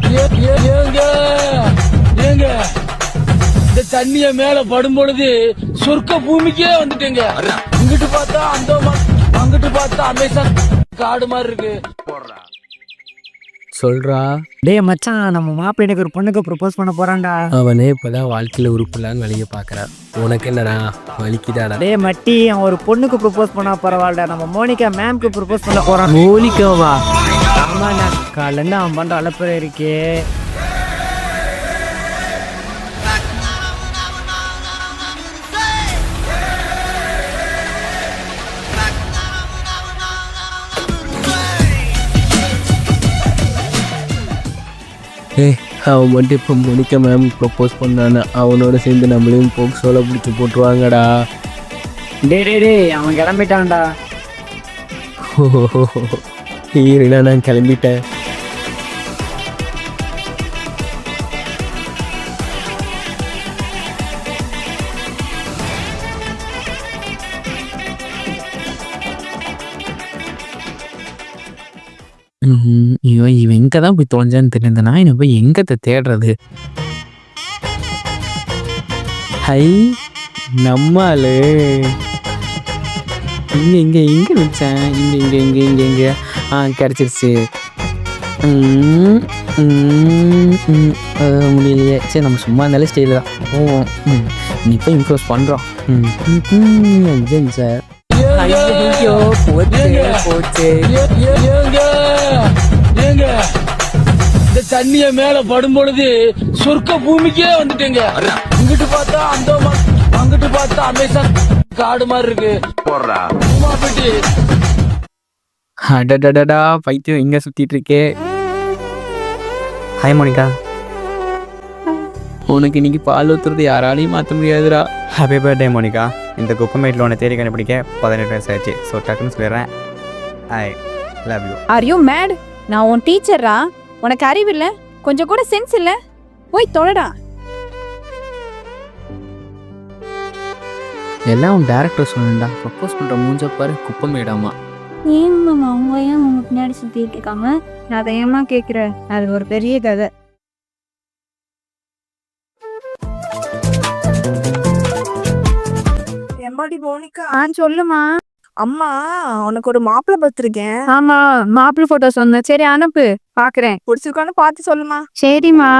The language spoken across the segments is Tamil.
ஏங்க ஏங்க இந்த தண்ணிய மேல படும் பொழுது சொர்க்க பூமிக்கே வந்துட்டேங்க. இங்கிட்டு பார்த்தா அந்தோமான், அங்கிட்டு பார்த்தா அமேசான் காடு மாதிரி இருக்கு. சொல்றா. டேய் மச்சான், நம்ம மாப்பிள்ளை எனக்கு ஒரு பொண்ணுக்கு ப்ரப்போஸ் பண்ண போறான்டா. அவனே இப்பதான் வாழ்க்கையில உருப்பிடலான்னு வழிய பாக்குறான். உனக்கு என்னடா வலிக்குதாடா? டேய் மட்டி, அவன் ஒரு பொண்ணுக்கு ப்ரப்போஸ் பண்ணா பரவாயில்ல, நம்ம மோனிகா மேம்க்கு ப்ரப்போஸ் பண்ண போறான். மோனிகாவா? ஆமாண்ணா, காலைல அவன் பண்ற அலப்பறை இருக்கே. அவன் மட்டும் இப்போ மோனிகா மேம் ப்ரப்போஸ் பண்ணானே, அவனோட சேர்ந்து நம்மளையும் போக்கு சோலை பிடிச்சி போட்டுருவாங்கடா. டே அவன் கிளம்பிட்டான்டா. ஈரடா, நான் கிளம்பிட்டேன். இவன் எங்கே தான் போய் தொலைஞ்சான்னு தெரியல. நான் என்ன போய் எங்கே தேடுறது? ஹை, நம்மாலு இங்கே வச்சேன். இங்கே கிடச்சிருச்சு. முடியலையே. சரி, நம்ம சும்மா இருந்தாலே ஸ்டைல தான் போவோம். இப்போ இம்ப்ரூவ் பண்ணுறோம். சார் போச்சு. ஏங்க இந்த தண்ணிய மேல படும் பொழுது சொர்க்க பூமிக்கே வந்துட்டேங்க. இங்கிட்டு பார்த்தா அந்தோமான், அங்கிட்டு பார்த்தா அமேசான் காடு மாதிரி இருக்கு. பெட்டி. அடடடா, பைத்தியம் எங்க சுத்திட்டு இருக்கே. Hi Monica. உனக்கு இன்னைக்கு பால் ஊத்துறது யாராலையும் மாற்ற முடியாதுடா. Happy birthday Monica. இந்த குப்பமேட்டில் உன்னை தேடி கண்டுபிடிக்க 18 வயசு ஆயிடுச்சு. ஸோ டக்குன்னு சொல்லிடுறேன், I love you. Are you mad? நான் உன் டீச்சரா? உனக்கு அறிவு இல்லை, கொஞ்சம் கூட சென்ஸ் இல்லை. போய் தொலைடா. எல்லாம் உன் டேரக்டர் சொன்னா ப்ரப்போஸ் பண்ற மூஞ்ச பாரு, குப்பம் மேடாமா. ஏன் மேம் அவங்க ஏன் உங்க பின்னாடி சுத்திட்டு இருக்காங்க? நான் அதை ஏமா கேட்குறேன், அது ஒரு பெரிய கதை. சொல்லுமா. அம்மா, உனக்கு ஒரு மாப்பிள்ளை பார்த்துருக்கேன். ஆமா, மாப்பிள்ளை போட்டோ சொன்னேன். சரி அனுப்பு, பாக்குறேன். பிடிச்சிருக்கான்னு பார்த்து சொல்லுமா. சரிம்மா.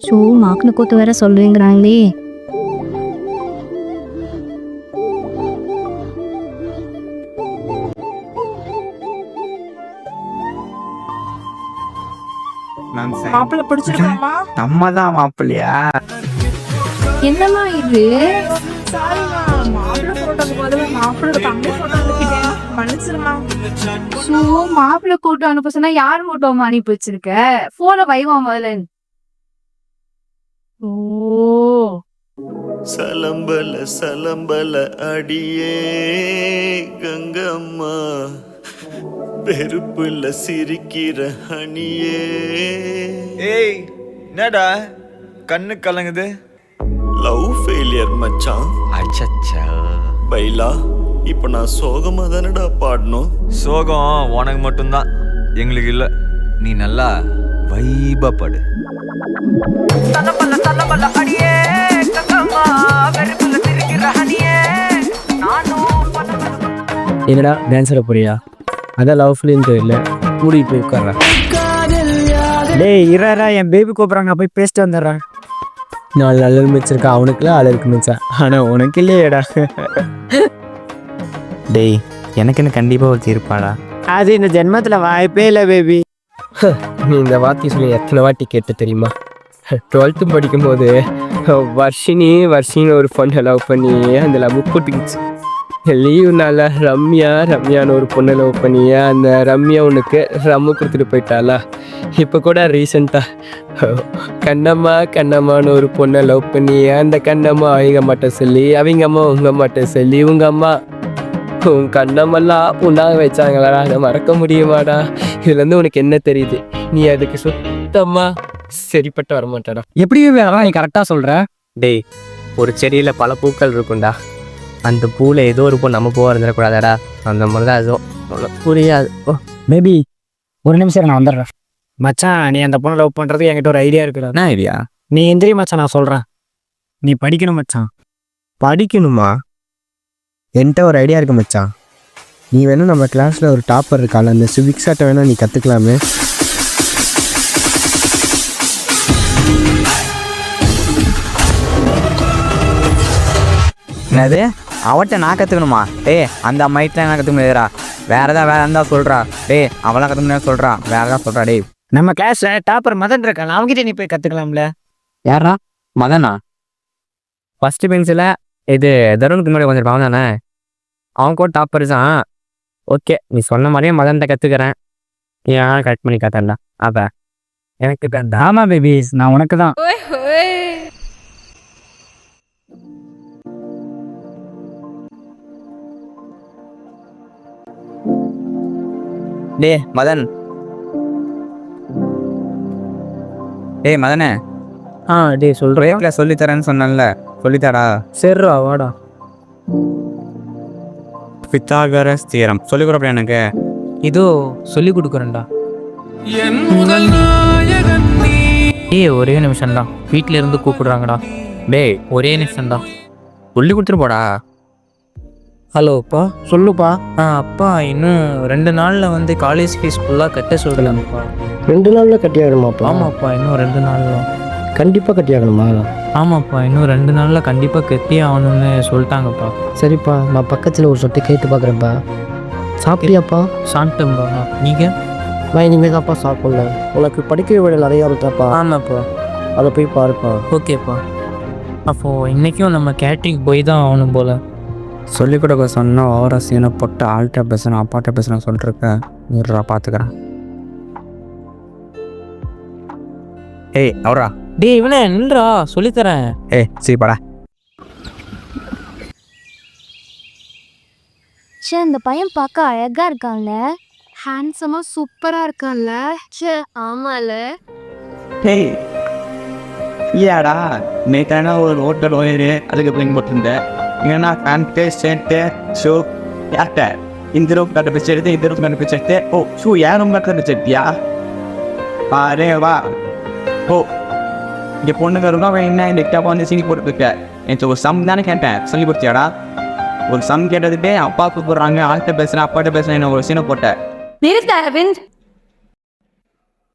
ஷூ மாக்குன கூத்து வேற சொல்லுவீங்கிறாங்களே. மாப்பிள்ளை பிடிச்சிருக்காமா? நம்ம தான் மாப்பிள்ளையா? என்னம்மா இது? சாரிம்மா, மாப்பிள்ளை போட்டோக்கு பதிலா மாப்பிள்ளோட தம்பி போட்டோ அனுப்பிட்டேன், மன்னிச்சிருமா. ஷூ மாப்பிள்ளை கூட்டம் அனுப்ப சொன்னா யார் போட்டோமா அனுப்பி வச்சிருக்க? போன வைவா முதல்ல. ஓ சலம்பல சலம்பல அடியே கங்கம்மா, பெருப்புல சிரிக்கிற ஹனியே. ஏய், என்னடா கண்ணு கலங்குது? லவ் ஃபெயிலியர் மச்சான். அச்சச்சா. பைலா, இப்ப நான் சோகமா தானடா பாடணும். சோகம் உனக்கு மட்டும்தான், எங்களுக்கு இல்லை. நீ நல்லா வைபா பாடு. என்னடா டான்ஸ் ஆட போறியா? அதான் லவ் ஃபீலிங் தெரியல, மூடிட்டு போய் உட்கார்றா. டேய் இரா, என் பேபி கூப்பிட்றாங்க, போய் பேசிட்டு வந்துடுறேன். 4 நல்லது மிச்சிருக்கா, அவனுக்குலாம் அழகு மிச்சா, ஆனா உனக்கு இல்லையேடா. டேய் எனக்குன்னு கண்டிப்பாக ஒருத்தி இருப்பாடா. அது இந்த ஜென்மத்தில் வாய்ப்பே இல்லை பேபி. நீ இந்த வார்த்தை சொல்லி எத்தனை வாட்டி கேட்டு தெரியுமா? 12th படிக்கும்போது வர்ஷினின்னு ஒரு பொண்ணை லவ் பண்ணி அந்த லவ் போட்டுக்கிச்சு. லீவுனால ரம்யான்னு ஒரு பொண்ணை லவ் பண்ணி அந்த ரம்யா உனக்கு ரம்மு கொடுத்துட்டு போயிட்டாளா? இப்போ கூட ரீசெண்டாக கண்ணம்மான்னு ஒரு பொண்ணை லவ் பண்ணி அந்த கண்ணம்மா அவங்க அம்மாட்ட சொல்லி, அவங்க அம்மா உங்கள் அம்மாட்ட சொல்லி, உங்கள் அம்மா உன் கண்ணமெல்லாம் உண்டாக வச்சாங்களா? அதை மறக்க முடியுமாடா? இதுலேருந்து உனக்கு என்ன தெரியுது? நீ அதுக்கு சுத்தமாக சரிப்பட்டு வரமாட்டாடா. எப்படி நீ கரெக்டாக சொல்கிற? டேய், ஒரு செடியில் பல பூக்கள் இருக்கும்டா, அந்த பூவில் ஏதோ ஒரு பூ நம்ம பூவாக இருந்துடக்கூடாதாடா? அந்த மாதிரி தான் அதுவும். புரியாது. ஓ பேபி ஒரு நிமிஷம் நான் வந்துடுறேன். மச்சான் நீ அந்த பொண்ணை லவ் பண்ணுறதுக்கு என்கிட்ட ஒரு ஐடியா இருக்குடா. என்ன ஐடியா? நீ எந்திரி மச்சான், நான் சொல்கிறேன். நீ படிக்கணும் மச்சான். படிக்கணுமா? என்கிட்ட ஒரு ஐடியா இருக்கு மச்சான். நீ வேணும் நம்ம கிளாஸில் ஒரு டாப்பர் இருக்கால, அந்த சிவிக்ஸாட்ட வேணா நீ கற்றுக்கலாமே. என்னது அவட்ட நான் கற்றுக்கணுமா? அந்த அம்மாயிட்ட நான் கற்றுக்க முடியாதுடா. வேற இருந்தா சொல்கிறா. அவளாம் கற்றுக்க முடியாது சொல்கிறா. வேற ஏதாவது சொல்கிறா. நம்ம கிளாஸில் டாப்பர் மதன் இருக்கான், அவங்ககிட்ட நீ போய் கற்றுக்கலாம்ல. யாரா? மதனா? ஃபஸ்ட்டு பென்சில் இது தருணுக்கு முன்னாடி கொஞ்சம் பாவம் தானே, அவன் கூட டாப்பர் தான். ஓகே, நீ சொன்ன மாதிரியே மதன்கிட்ட கற்றுக்கிறேன். ஏன் கரெக்ட் பண்ணி காத்தண்டா. அப்போ எனக்கு கண்டா. ஆமாம் பேபி, நான் உனக்கு தான். மதன். மதனே. சொல்கிறேன் சொல்லித்தரேன்னு சொன்னல, சொல்லித்தாடா. சரிடா வாடா. பித்தாகரஸ் தியரம் சொல்லிக் கொடுப்பேன் எனக்கு. இதோ சொல்லி கொடுக்குறேன்டா. ஒரே நிமிஷம்டா, வீட்டில இருந்து கூப்பிடுறாங்கடா. ஒரே நிமிஷம்டா, சொல்லி கொடுத்துட்டு போடா. ஹலோ அப்பா. சொல்லுப்பா. அப்பா இன்னும் 2 நாளில் வந்து காலேஜ் ஃபீஸ் ஃபுல்லாக கட்ட சொல்கிறாங்கப்பா. 2 நாளில் கட்டியாகணுமாப்பா? ஆமாப்பா, இன்னும் 2 நாளில் கண்டிப்பாக கட்டியாகணுமா? ஆமாப்பா, இன்னும் 2 நாளில் கண்டிப்பாக கட்டியே ஆகணும்னு சொல்லிட்டாங்கப்பா. சரிப்பா, நான் பக்கத்தில் ஒரு சொட்டு கேட்டு பார்க்குறேன்ப்பா. சாப்பிட்டியாப்பா? சாப்பிட்டேன்ப்பா. நீங்கள்? நான் இனிமேல் தான்ப்பா சாப்பிட்ணும். உனக்கு படிக்கிற விட நிறையா இருக்காப்பா. ஆமாப்பா. அதை போய் பாருப்பா. ஓகேப்பா. அப்போது இன்றைக்கும் நம்ம கேட்ரிங் போய் தான் ஆகணும் போல். சொல்லிக் கொடுக்க சொன்னால் ஓவரா சீனை போட்டு ஆள்கிட்ட பேசணும் அப்பாட்ட பேசணும் சொல்லிருக்க. நீரா பார்த்துக்கிறேன். அவரா. இவனே நின்றா, சொல்லித்தரேன். சரி படா. சே, இந்த பையன் பார்க்க அழகா இருக்கான்ல. ஹேண்ட்ஸமா சூப்பரா இருக்கான்ல. சே ஆமால. ஏடா நேற்றானா ஒரு ஹோட்டல் ஓயிரு அதுக்கு பிள்ளைங்க போட்டிருந்தேன். இங்கன்னா பேண்ட்டு ஷர்ட்டு ஷூ யார்கிட்ட இந்த ரூம் கட்ட பிச்சை எடுத்து இந்த ரூம் கட்ட பிச்சை எடுத்து. ஷூ ஏன் ரூம் கட்ட பிச்சை எடுத்தியா? வா. இங்கே பொண்ணுங்க இருந்தால் அவன் என்ன இந்த எக்டாப்பா வந்து சீனி போட்டுருக்க. எனக்கு ஒரு சம் தானே கேட்டேன், சொல்லி கொடுத்தியாடா? ஒரு சம் கேட்டதுட்டே அப்பா கூப்பிடுறாங்க, ஆள்கிட்ட பேசுகிறேன் அப்பாட்ட பேசுகிறேன், என்ன ஒரு சீனை போட்டேன். நிறுத்த அரவிந்த்,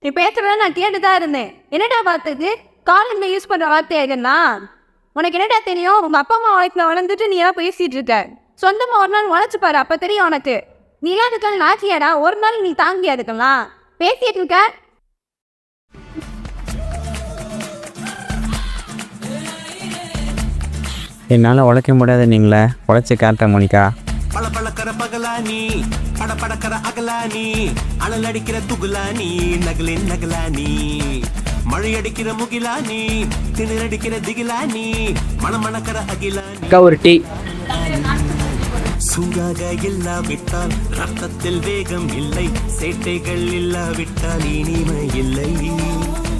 நீ பேசுறத நான் கேட்டுதான் இருந்தேன். என்னடா பார்த்தது? காலேஜ்ல யூஸ் பண்ற வார்த்தை இதெல்லாம் உனக்கு என்னடா தெரியும்? உங்க அப்பா அம்மா வளர்த்துல வளர்ந்துட்டு நீ எல்லாம் பேசிட்டு இருக்க. சொந்தமா ஒரு நாள் உழைச்சு பாரு, அப்ப தெரியும் உனக்கு. நீ எல்லாம் இருக்கலாம் நாச்சியாடா, ஒரு நாள் நீ தாங்கியா இருக்கலாம் பேசிட்டு இருக்க. என்னால் உழைக்க முடியாது, நீங்களே உழைச்சி காட்ட மோனிகா. பழப்பழக்கிற பகலானி படப்படக்கிற அகலானி அனல் அடிக்கிற துகுலானி நகலின் நகலானி மழை அடிக்கிற முகிலானி திணறடிக்கிற திகிலானி மணமணக்கிற அகிலானி. ஒரு டீ. சூடாக இல்லாவிட்டால் ரத்தத்தில் வேகம் இல்லை, சேட்டைகள் இல்லாவிட்டால் இனிமை இல்லை,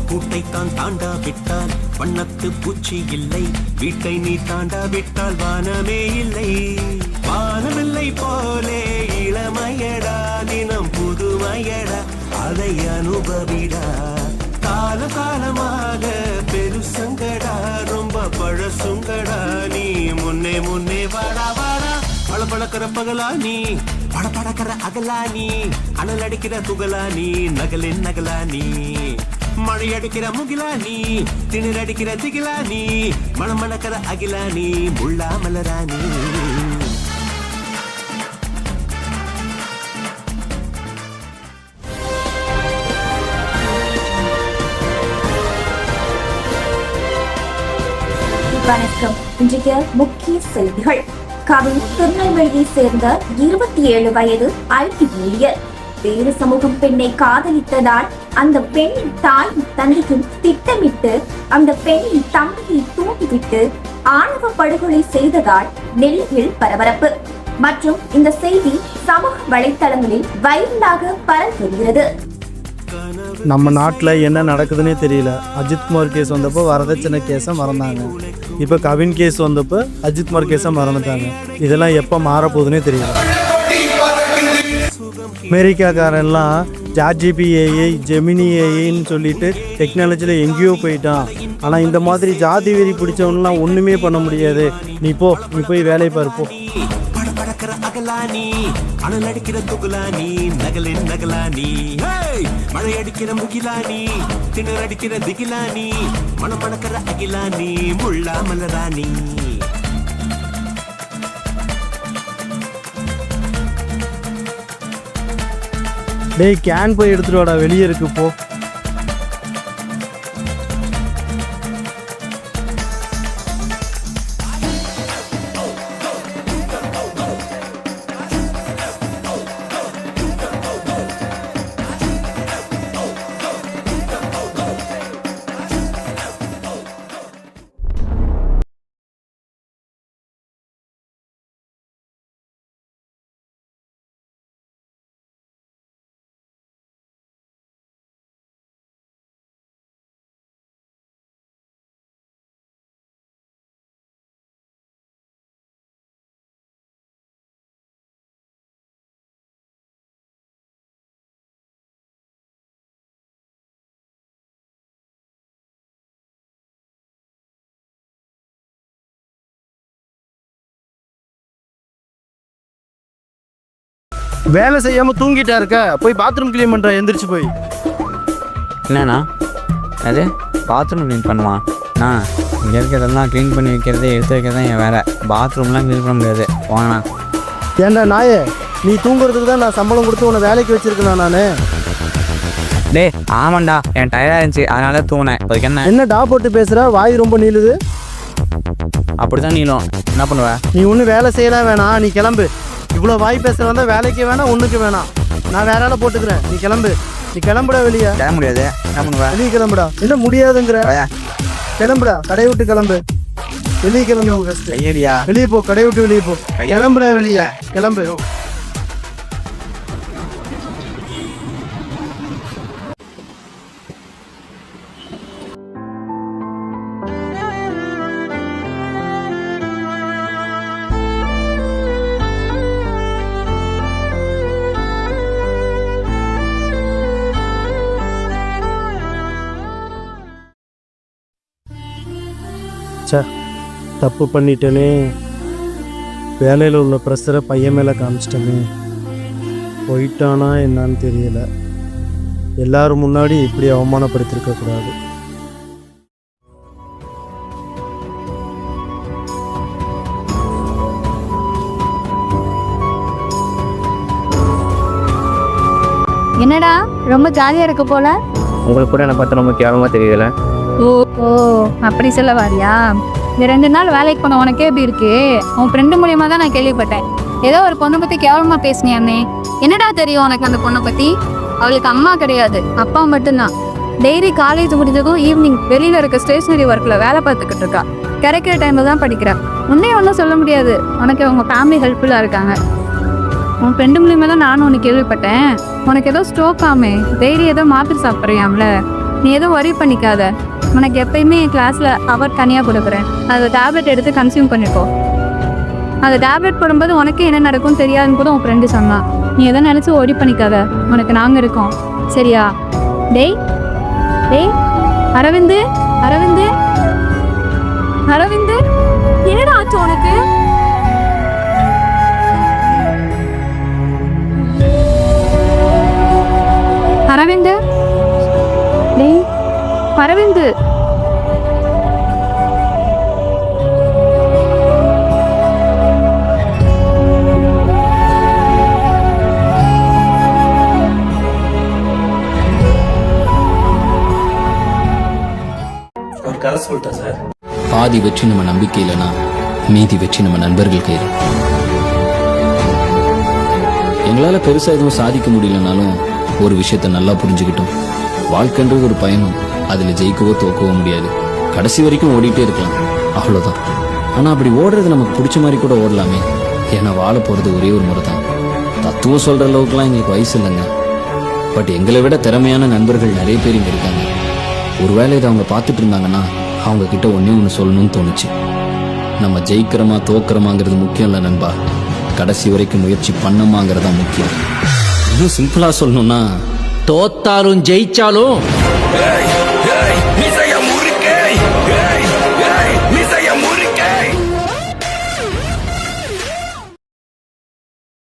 கூட்டைத்தான் தாண்டாவிட்டால் வண்ணத்து பூச்சி இல்லை, வீட்டை நீ தாண்டாவிட்டால் வானமே இல்லை. வானமில்லை போலே இளமையடா, தினம் புதுமையடா, அதை அனுபவிடா. கால காலமாக பெருசங்கடா, ரொம்ப பழசுங்கடா, நீ முன்னே முன்னே வாடா வாடா. பழப்பழக்கிற பகலானி படப்படக்கிற அகலானி அனல் அடிக்கிற துகலானி நகலின் நகலானி மழை அடிக்கிற முகிலானி திணறடிக்கிற திகிலானி மணமணக்கிற அகிலானி முள்ளா மலராணி. வணக்கம். இன்றைய முக்கிய செய்திகள். கவின் திருநெல்வேலியை சேர்ந்த 27 வயது IT ஊழியர் வேறு சமூகம் பெண்ணை காதலித்ததால் அந்த பெண்ணின் தாயும் தந்தையும் திட்டமிட்டு அந்த பெண்ணின் தம்பியை தூண்டிவிட்டு ஆணவ படுகொலை செய்ததால் நெல்லையில் பரபரப்பு. மற்றும் இந்த செய்தி சமூக வலைத்தளங்களில் வைரலாக பரவி வருகிறது. நம்ம நாட்டில் என்ன நடக்குதுன்னே தெரியல. அஜித்குமார் கேஸ் வந்தப்போ வரதட்சணை கேஸை மறந்தாங்க. இப்போ கவின் கேஸ் வந்தப்போ அஜித்குமார் கேஸை மறந்துட்டாங்க. இதெல்லாம் எப்போ மாறப்போகுதுன்னே தெரியல. அமெரிக்காக்காரெல்லாம் ஜார்ஜிபி ஏஐ ஜெமினி ஏஐன்னு சொல்லிட்டு டெக்னாலஜியில் எங்கேயோ போயிட்டான். ஆனால் இந்த மாதிரி ஜாதி வெறி பிடிச்சவன்லாம் ஒன்றுமே பண்ண முடியாது. நீ போய் வேலையை பார்ப்போ. அனல் அடிக்கிற துகுலானி நகலின் நகலானி மழை அடிக்கிற முகிலானி திணற அடிக்கிற திகிலானி மனம் மணக்கிற அகிலானி முள்ளா மலராணி. டேய் கேன் போய் எடுத்துட்டு வாடா, வெளியே இருக்கு போ. வேலை செய்யாமல் தூங்கிட்டா இருக்க, போய் பாத்ரூம் க்ளீன் பண்ணுற, எந்திரிச்சு போய். என்னண்ணா அது பாத்ரூம் க்ளீன் பண்ணுவான்? இங்கே இருக்கிறதெல்லாம் க்ளீன் பண்ணி வைக்கிறது எடுத்து வைக்கிறது தான் என் வேலை. பாத்ரூம்லாம் க்ளீன் பண்ண முடியாது, போங்கண்ணா. ஏண்டா நாயே, நீ தூங்குறதுக்கு தான் நான் சம்பளம் கொடுத்து உன்னை வேலைக்கு வச்சிருக்கேன் நான். டே ஆமாண்டா, என் டயர்டாக இருந்துச்சு அதனால தூங்கினேன். அதுக்கு என்னடா போட்டு பேசுகிற, வாய் ரொம்ப நீளுது. அப்படி தான் நீளும், என்ன பண்ணுவ? நீ ஒன்றும் வேலை செய்யலாம் வேணாம், நீ கிளம்பு. இவ்வளோ வாய் பேச வந்தால் வேலைக்கு வேணாம், ஒன்றுக்கு வேணாம். நான் வேற ஆளை போட்டுக்கிறேன், நீ கிளம்பு. நீ கிளம்புடா வெளியே. கிளம்ப முடியாது, என்ன பண்ணுவ? வெளியே கிளம்புடா. என்ன முடியாதுங்கிற? கிளம்புடா, கடை விட்டு கிளம்பு. வெளியே கிளம்பு. வெளியே போ, கடை விட்டு வெளியே போ. கிளம்புடா வெளியே, கிளம்பு. தப்பு பண்ணிட்டேனே, வேலையில் உள்ள ப்ரெஷரை பையன் மேலே காமிச்சிட்டேனே. போயிட்டானா என்னான்னு தெரியல. எல்லாரும் முன்னாடி இப்படி அவமானப்படுத்திருக்கக்கூடாது. என்னடா ரொம்ப ஜாலியா இருக்க போல? உங்களுக்கு கூட என்னை பார்த்து ரொம்ப கேவலமாக தெரியல. ஓ அப்படி சொல்ல வாரியா? இந்த 2 நாள் வேலைக்கு போன உனக்கே எப்படி இருக்கு? உன் ஃப்ரெண்டு மூலியமா தான் நான் கேள்விப்பட்டேன். ஏதோ ஒரு பொண்ணை பத்தி கேவலமா பேசினியானே. என்னடா தெரியும் உனக்கு அந்த பொண்ணை பத்தி? அவளுக்கு அம்மா கிடையாது, அப்பா மட்டும்தான். டெய்லி காலேஜ் முடிஞ்சதும் ஈவினிங் வெளியில இருக்க ஸ்டேஷனரி ஒர்க்ல வேலை பார்த்துக்கிட்டு இருக்கா. கிடைக்கிற டைம்ல தான் படிக்கிறா. உன்னையும் ஒன்றும் சொல்ல முடியாது, உனக்கு உங்க ஃபேமிலி ஹெல்ப்ஃபுல்லா இருக்காங்க. உன் ஃப்ரெண்டு மூலியமா தான் நானும் உனக்கு கேள்விப்பட்டேன். உனக்கு ஏதோ ஸ்ட்ரோக் ஆமே, டெய்லி ஏதோ மாத்திரை சாப்பிட்றியாம்ல. நீ ஏதோ வரி பண்ணிக்காத. உனக்கு எப்பயுமே என் கிளாஸில் அவர் தனியாக கொடுக்குறேன். அது டேப்லெட் எடுத்து கன்சியூம் பண்ணிக்கோ. அந்த டேப்லெட் போடும்போது உனக்கே என்ன நடக்கும்னு தெரியாதுன்னு கூட உன் ஃப்ரெண்டு சொன்னான். நீ எதை நினச்சி ஓடி பண்ணிக்காத, உனக்கு நாங்கள் இருக்கோம், சரியா? டேய் டேய் அரவிந்து, அரவிந்து, அரவிந்து, என்னடா ஆச்சு உனக்கு? அரவிந்து, டேய் அரவிந்து, ஒரு கதை சொல்லிட்டேன் சார். பாதி வெற்றி நம்ம நம்பிக்கை இல்லைன்னா மீதி வெற்றி நம்ம நண்பர்கள் கையில். எங்களால பெருசா எதுவும் சாதிக்க முடியலனாலும் ஒரு விஷயத்த நல்லா புரிஞ்சுக்கிட்டோம். வாழ்க்கைன்றது ஒரு பயணம், அதுல ஜெயிக்கவோ தோக்கவோ முடியாது. கடைசி வரைக்கும் ஓடிட்டே இருக்கலாம், அவ்வளவுதான். ஆனா அப்படி ஓடுறது நமக்கு பிடிச்ச மாதிரி கூட ஓடலாமே. ஏன்னா வாழ போறது ஒரே ஒரு முறை தான். தத்துவம் சொல்ற அளவுக்குலாம் எங்களுக்கு வயசு இல்லைங்க. பட் எங்களை விட திறமையான நண்பர்கள் நிறைய பேர் இங்க இருக்காங்க. ஒருவேளை இதை அவங்க பார்த்துட்டு இருந்தாங்கன்னா அவங்க கிட்ட ஒண்ணு சொல்லணும்னு தோணுச்சு. நம்ம ஜெயிக்கிறோமா தோக்கிறோமாங்கிறது முக்கியம் இல்லை நண்பா, கடைசி வரைக்கும் முயற்சி பண்ணமாங்கிறதா முக்கியம். இன்னும் சிம்பிளா சொல்லணும்னா தோத்தாலும் ஜெயிச்சாலும் ஏய், ஏய்,